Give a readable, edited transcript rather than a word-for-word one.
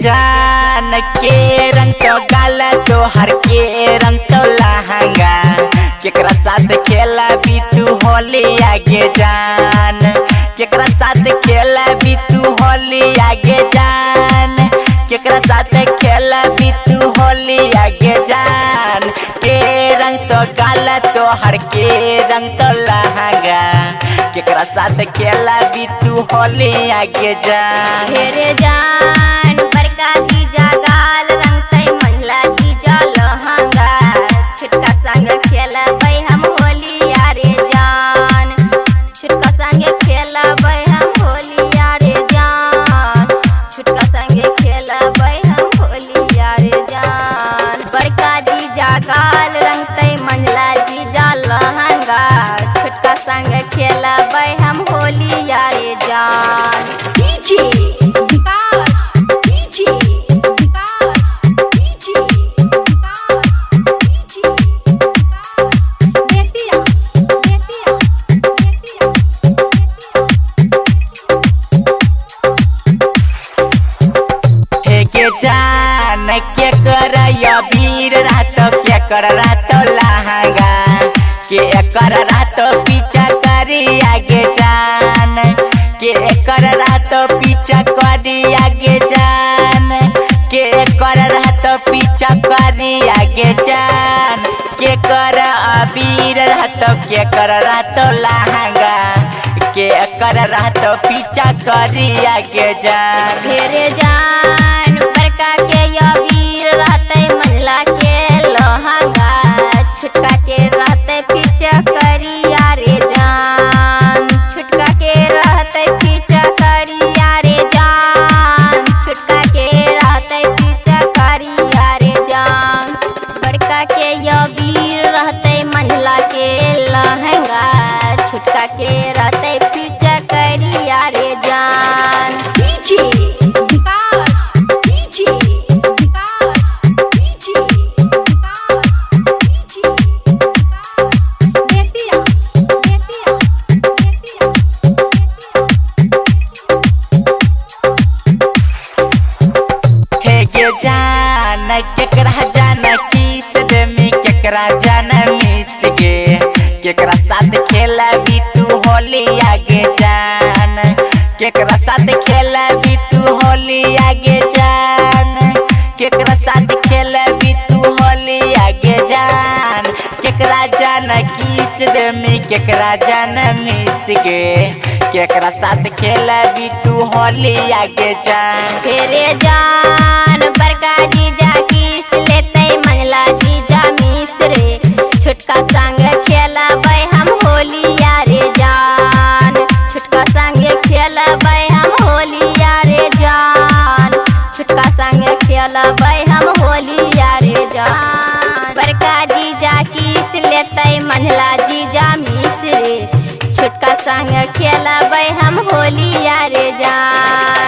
जान के रंग तो गाला तोहर के रंग तो लहंगा केकरा साथ खेला भी तू होली आगे जान केकरा साथ खेला भी तू होली आगे जान केकरा साथ खेला भी तू होली आगे जान के रंग तो गाला तोहर के रंग तो लहंगा केकरा साथ खेला भी तू होली आगे जान ढेरे जान बड़का जीजा गाल रंगतै महिला जीजा लहंगा छुटका संग खेलबै हम होली यारे जान छुटका संग खेलबै हम होली यारे जान छुटका संग खेलबै हम होली यारे जान बड़का जीजा गाल रंगतै महिला जीजा लहंगा छुटका संग खेलबै हम होली यारे जान जान के कर वीर रात के कर रात लहंगा के कर रात पीछा करी आगे जान के कर रात पीछा करी आगे जान के कर रात पीछा करी आगे जान के कर वीर रात के कर रात लहंगा के कर रात पीछा करी आगे जान ढेरे जान बड़का के वीर रहते महिला के लहंगा छुटका के रहते पीछा करी यारे जान छुटका के रहते पीछा करी यारे जान छुटका के रहते पीछा करी यारे जान बड़का के वीर रहते महिला के लहंगा छुटका के रहते पीछा करी यारे जान जान केकरा जान किस देमी केकरा जान मिस गे केकरा साथ खेला भी तू होली आगे जान केकरा साथ खेला भी तू होली आगे जान केकरा साथ खेला भी तू होली आगे जान केकरा जान किस देमी केकरा जान मिस गे केकरा साथ खेला भी तू होली आगे जान तेरे जान बड़का जीजा किस लेते महिला जीजा मिसरे छुटका संग खेलबै हम होली यारे जान छुटका संग खेलबै हम होली यारे जान छुटका संग खेलबै हम होली यारे जान बड़का जीजा किस लेते महिला जीजा मिसरे छुटका संग खेलबै हम होली यारे जान।